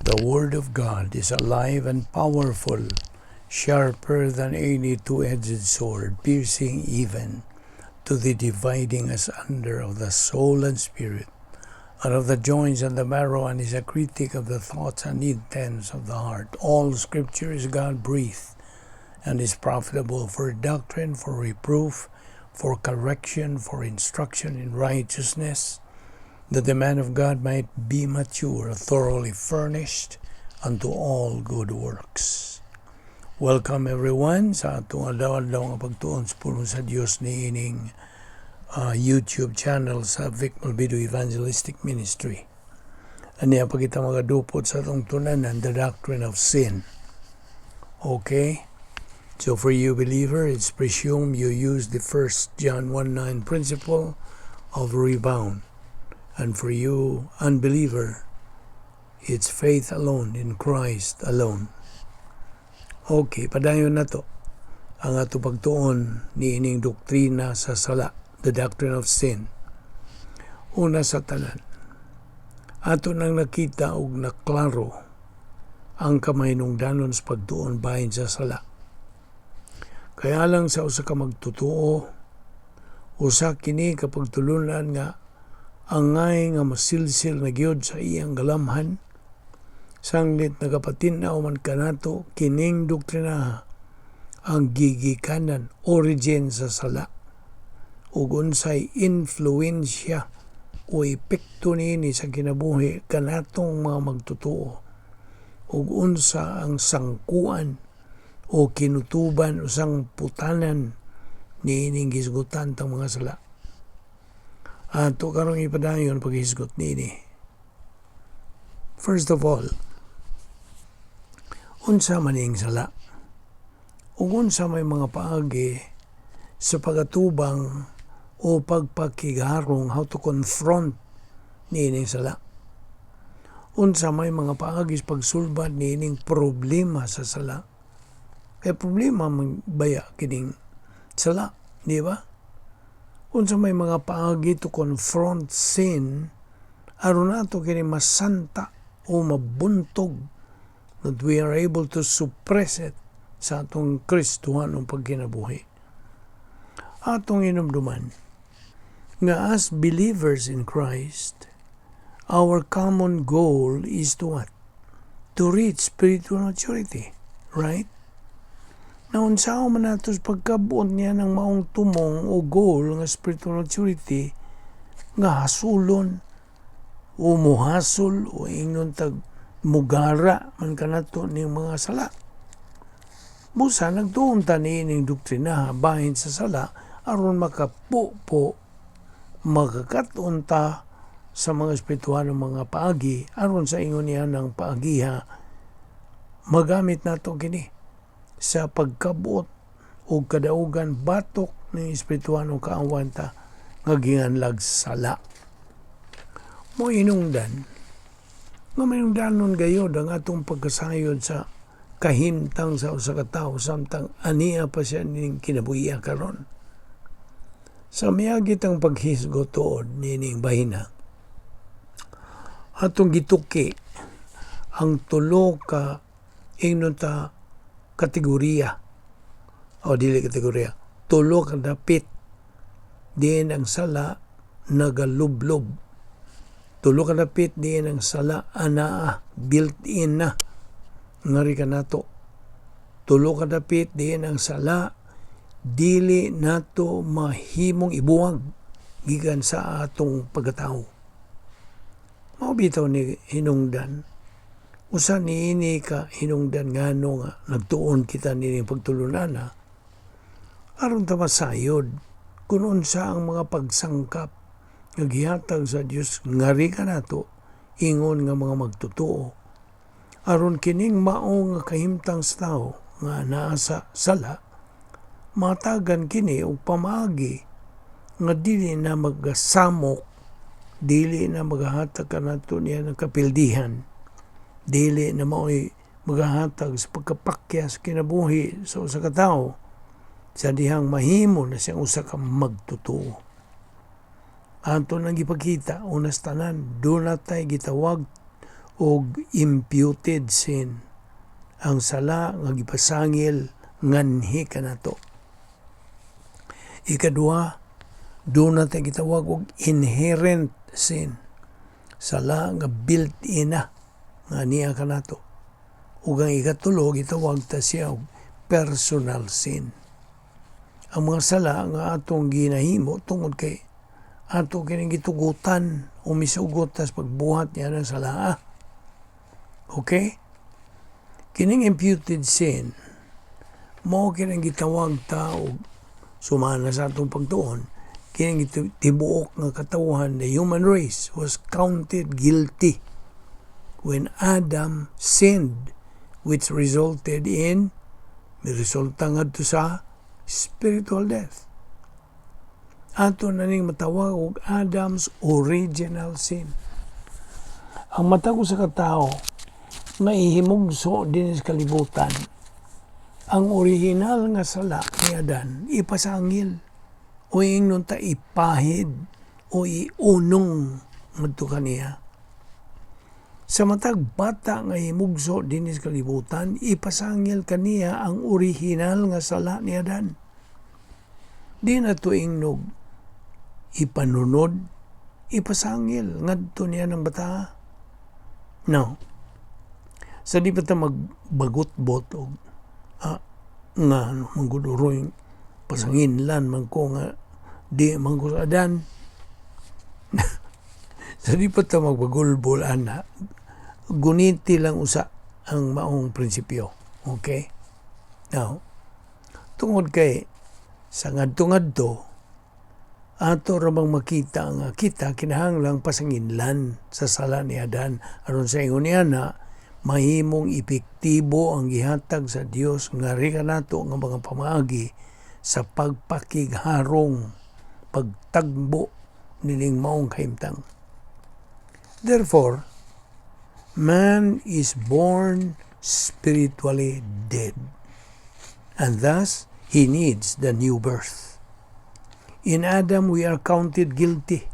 The Word of God is alive and powerful, sharper than any two-edged sword, piercing even to the dividing asunder of the soul and spirit, and of the joints and the marrow, and is a critic of the thoughts and intents of the heart. All Scripture is God-breathed, and is profitable for doctrine, for reproof, for correction, for instruction in righteousness, that the man of God might be mature, thoroughly furnished unto all good works. Welcome everyone sa atong adlaw-adlaw nga pagtuon sa pulong sa Dios ni ining YouTube channel sa Balbido Evangelistic Ministry. Aniya pa kita magadupot sa atong tunanan, the Doctrine of Sin. Okay? So for you believer, it's presumed you use the 1 John 1:9 principle of rebound. And for you unbeliever, it's faith alone in Christ alone. Okay, padayon na to. Ang ato pagtuon ni ining doktrina sa sala, the Doctrine of Sin. Una sa tanan, ato nang nakita og naklaro ang kamahinungdanon sa pagtuon bahin sa sala. Kaya lang sa usa ka magtutuo, usa kini kapag tulunan nga angay nga masilsil na gyud sa iyang galamhan, sanglit nagapatinaw man kanato kining doktrina ang gigikanan, origin sa sala, ug unsay influensya o epekto niini sa kinabuhi kanatong mga magtutuo, ug unsa ang sangkuan o kinutuban usang putanan ni ining gisgutan tang mga sala. Ato karong ipadayon paghisgot niini. First of all, unsa man ing sala? Ug unsa may mga paagi sa pagatubang o pagpakigarong how to confront niining sala? Unsa may mga paagi sa pagsulbad niining problema sa sala? Kaya problema man baya kining sala, di ba? Unsa may mga paagi to confront sin aron nato kini masanta o mabuntog that we are able to suppress it sa atong Kristohanong pagkinabuhi. Atong inumduman nga as believers in Christ, our common goal is to what? To reach spiritual maturity, right? Na unsaon man nato sa pagkabuot niya ng maong tumong o goal nga spiritual maturity nga hasulon o muhasol o ingnon tag mugara man kanato ning mga sala. Busa nagtuon ta niining doktrina bahin sa sala aron makapupo magakaton ta sa mga espiritual ng mga paagi aron sa ingon niya ng paagiha magamit nato kini sa pagkabuot o kadaugan batok ng espirituanong kaawan ta nga ginganlag sala. Mo inungdan nga mainungdanon gayod ang atong pagkasayod sa kahimtang sa usa ka tawo samtang aniya pa siya ning kinabuhian karon. Sa miagit ang paghisgot tuod nining bahina, atong gituki ang tulo ka ingnon ta kategorya o dili kategorya, tulo ka dapit diin ang sala nagalublob, tulo ka dapit diin ang sala anaa built-in na ngari ka nato, tulo ka dapit diin ang sala dili nato mahimong ibuwag gikan sa atong pagkatao. Mao bitaw ni hinungdan usa niini ka hinungdan ngano nga nagtuon kita nining pagtulunana aron ta masayod kung unsa ang mga pagsangkap nga gihatag sa Dios ngari ka nato ingon nga mga magtutuo aron kining mao nga kahimtang sa tawo nga naa sa sala matagan kini og pamaagi nga dili na magasamok, dili na magahatag kanato niya ng kapildihan, dili na mao'y magahatag sa pagkapakya sa kinabuhi sa usa ka tawo sa dihang mahimo na siyang usa ka magtutuo. Ato nang gipakita unas tanan do natay gitawag og imputed sin. Ang sala nga gipasangil nganhi kanato. Ikaduha, doon natin gitawag og inherent sin. Sala nga built-in na nga niya kanato. Ug ang ikatulo gitawag ta siya og personal sin. Ang mga sala nga atong ginahimo tungod kay ato kining gitugutan o misugot tas pagbuhat niya ng sala. Okay? Kining imputed sin mo kining gitawag ta og sumana sa atong pagtuon, kining tibuok nga katawhan, the human race was counted guilty when Adam sinned, which resulted in resulta ngadto sa spiritual death. Ato na ning matawag og Adam's original sin. Ang matag sa katao maihimugso din sa kalibutan. Ang original nga sala ni Adan ipasangil o ingnon ta ipahid o iunong ngadto kaniya. Sa matag bata nga himugso din sa kalibutan, ipasangil kaniya ang original nga sala ni Adan. Di na to ingnog ipanunod, ipasangil ngadto niya ng bata. No. Sa di pa ta magbagot-bot og nga mangguduroy pasanginlan man ko nga di man ko sa Adan. Sa di pa ta magbagulbol ana, guniti lang usa ang maong prinsipyo. Okay? Now, tungod kay sa ngadto-ngadto ato ramang makita nga kita kinahanglang pasanginlan sa sala ni Adan aron sa ingon niya na mahimong epektibo ang gihatag sa Dios nga rika nato nga mga pamaagi sa pagpakigharong pagtagbo nining maong kahimtang. Therefore, man is born spiritually dead, and thus he needs the new birth. In Adam, we are counted guilty.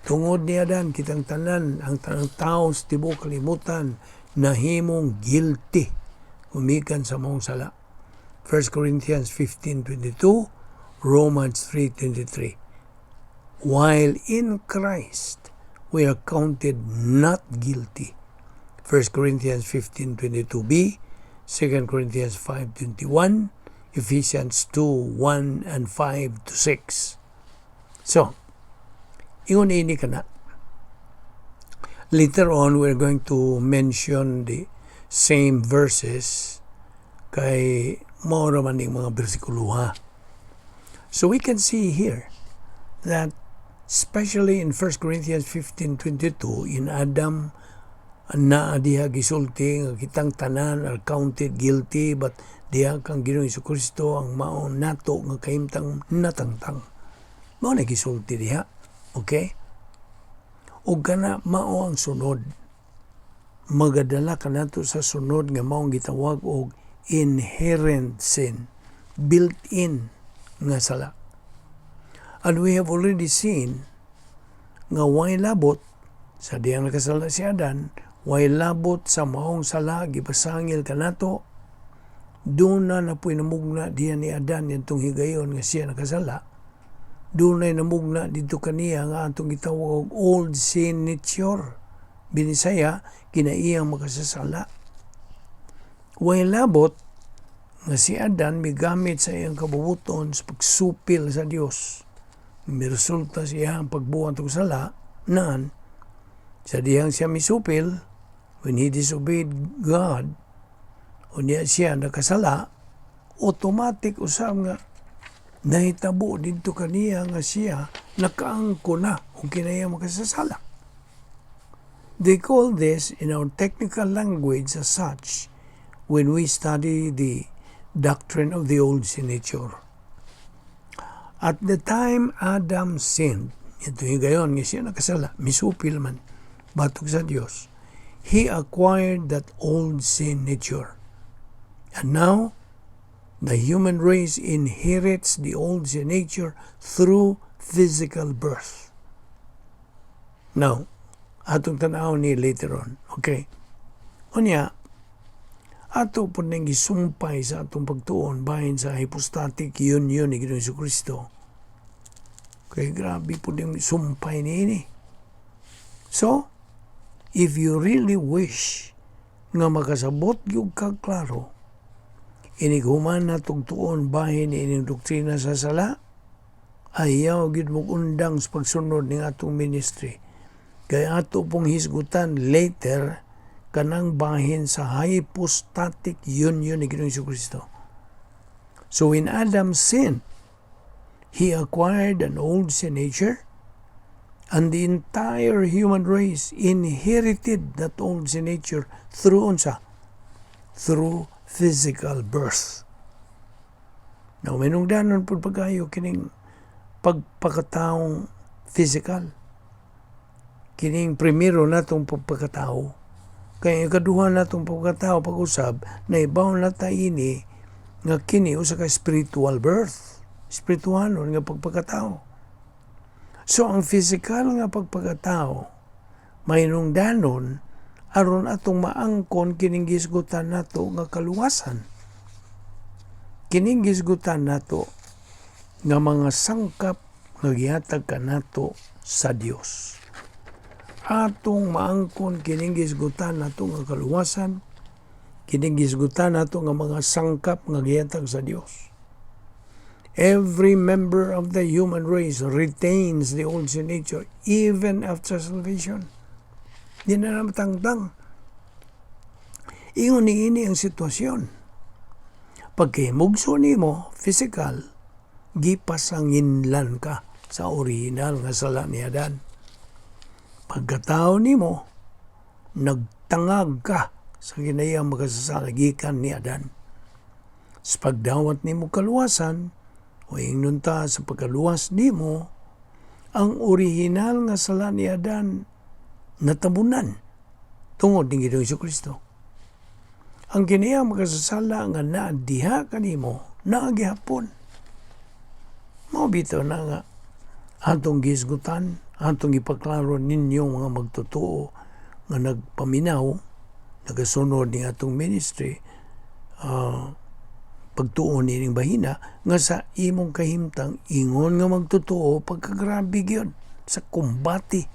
Tungod ni Adan, kitang tanan, ang tanang tao sa tibok kalimutan, nahimong guilty, umikan sa mong sala. 1 Corinthians 15:22, Romans 3:23. While in Christ, we are counted not guilty. 1 Corinthians 15:22b, 2 Corinthians 5:21, Ephesians 2:1 and 5-6. So, ingon ini kana. Later on, we're going to mention the same verses kay mao man ning mga bersikulo ha. So we can see here that especially in 1 Corinthians 15:22, in Adam na diha gisulti nga kitang tanan are counted guilty, but diha kang Ginoong Jesucristo ang mao nato nga kahimtang natangtang. Mao na gisulti diha. Okay? O kana mao ang sunod. Magadala ka nato sa sunod nga maong gitawag og inherent sin, built-in nga sala. And we have already seen nga way labot sa diyang nakasala si Adan, way labot sa maong sala gipasangil kanato, doon na napoy namugna diyan ni Adan yantong higayon nga siya nakasala. Doon na namugna dito kaniya nga atong gitawag og old sin nature. Binisaya kinaiyang makasasala. Way labot nga si Adan migamit sa iyang kabubuton sa pagsupil sa Dios. Miresulta siya ang pagbuhat og sala naan sa diyang siya misupil when he disobeyed God o niya siya nakasala, automatic usab nga nahitabo dito kaniya nga siya nakaangko na kung kinaya makasasala. They call this in our technical language as such when we study the doctrine of the old sin nature. At the time Adam sinned, ito yung gayon nga siya nakasala, misupil man, batok sa Diyos, he acquired that old sin nature. And now, the human race inherits the old sin nature through physical birth. Now, atong tanaw ni later on. Okay. Unya, ato po nang gisumpay sa atong pagtuon bahin sa hypostatic union ni Ginoong Jesucristo. Okay, grabe po nang sumpay ni. So, if you really wish nga makasabot yung kaklaro, iniguman na tugtuon bahin ining doktrina sa sala, ayaw gid mo undang sa pagsunod ng atong ministry. Kaya ato pong hisgutan later kanang bahin sa hypostatic union ni Ginoong Jesucristo. So when Adam sinned, he acquired an old sin nature, and the entire human race inherited that old sin nature through unsa? Through physical birth. Now, minungdanon po pagkayo kining pagpakataong physical. Kining primero natong pagpakatao. Kaya ikaduha natong pagpakatao pag-usab na ibaw na ta ini nga kini usa ka spiritual birth. Spiritual nga pagpakatao. So ang physical nga pagpakatao mahinungdanon aron atong maangkon kining gisgutan nato nga kaluwasan. Kining gisgutan nato nga mga sangkap nga gihatag kanato sa Dios. Atong maangkon kining gisgutan nato nga kaluwasan, kining gisgutan nato nga mga sangkap nga gihatag sa Dios. Every member of the human race retains the old sin nature even after salvation. Di na matangtang. Ingon ini ang sitwasyon. Pagkahimugso nimo physical, gipasanginlan ka sa original nga sala ni Adan. Pagkatao nimo, nagtangag ka sa ginayang makasasala gikan ni Adan. Sa pagdawat nimo kaluwasan, o ingnon ta sa pagkaluwas nimo, ang original nga sala ni Adan natabunan tungod ni Ginoong Jesucristo. Ang ginayang makasasala nga naadiha kanimo naagihapon. Mao bitaw na nga atong gisgutan, atong ipaklaro ninyo mga magtotoo nga nagpaminaw, nagasunod ni atong ministry, pagtuon ining bahina nga sa imong kahimtang ingon nga magtotoo pagkagrabe gyud sa kumbati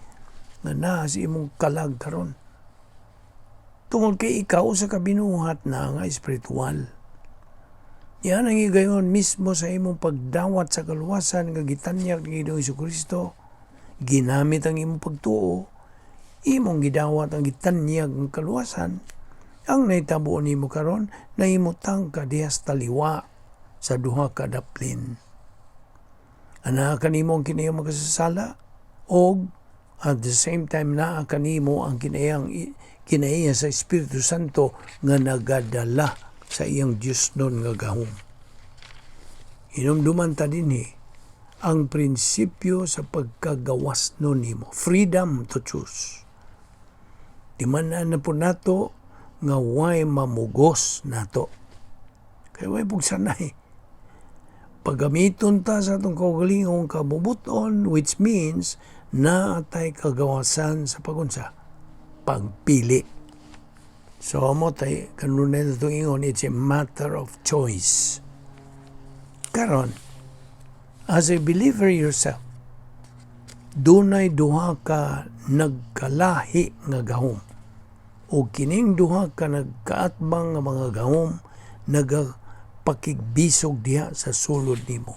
nga naa sa imong kalag karon. Tungod kay ikaw sa kabinuhat na nga espiritual. Yan ang igayon mismo sa imong pagdawat sa kaluwasan nga gitanyag ni Ginoong Jesucristo. Ginamit ang imong pagtuo, imong gidawat ang gitanyag ng kaluwasan. Ang naitabo nimo karon nahimutang ka dihas taliwa sa duha ka daplin. Ana kanimo ang kinayang makasasala og at the same time naa kanimo ang kinaiya sa Espiritu Santo nga nagadala sa iyang Dios nun nga gahom. Hinumduman ta dinhi ang prinsipyo sa pagkagawas nun nimo, freedom to choose. Di man na po nato nga way mamugos nato. Kaya way pugsanay. Paggamiton ta sa itong kaugalingong kabubuton, which means na atay kagawasan sa pagunsa, pagpili. So amo tay kanunay itong ingon, it's a matter of choice. Karon, as a believer yourself, dunay duha ka nagkalahi nga gahom. O kining duha ka nagkaatbang nga mga gahom nagapakigbisog diha sa sulod nimo.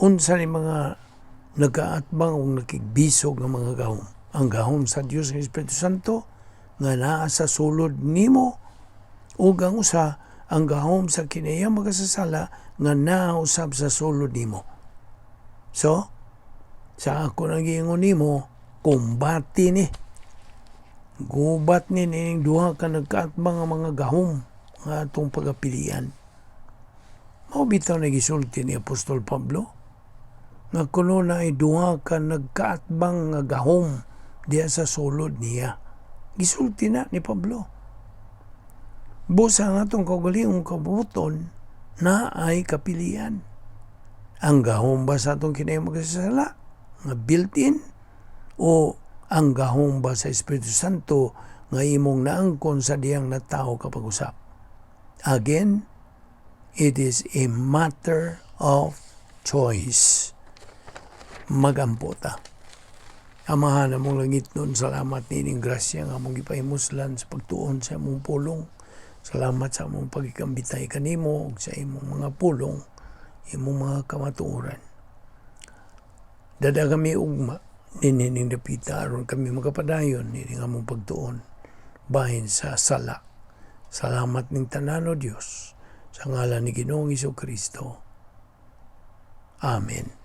Unsa ni mga nagkaatbang o nakigbisog nga mga gahom? Ang gahom sa Dios ng Espiritu Santo nga naa sa sulod nimo, ug ang usa ang gahom sa kinayang makasasala nga naa usab sa sulod nimo. So, sa ako nagingon nimo, kumbati ni. Gubat ni ning duha ka nagkaatbang nga mga gahom nga atong pagapilian. Mao bitaw na gisulti ni Apostol Pablo nga kuno na ay duha ka nagkaatbang nga gahom diya sa sulod niya. Gisulti na ni Pablo. Busa nga atong kaugalingong kabubuton na ay kapilian. Ang gahom ba sa atong kinayang magkasala nga built-in o ang gahong ba sa Espiritu Santo nga imong naangkon sa diyang na tao kapag usap. Again, it is a matter of choice. Magampo ta. Amahan na mong langit nun, salamat nining grasya nga mong ipahimuslan sa pagtuon sa among pulong. Salamat sa among pagikambitay kanimo ug sa imong mga pulong, imong mga kamatuoran. Dada kami ugma, nining dapita aron kami magapadayon nining among pagtuon bahin sa sala. Salamat ning tanan o Dios sa ngalan ni Ginoong Hesukristo. Amen.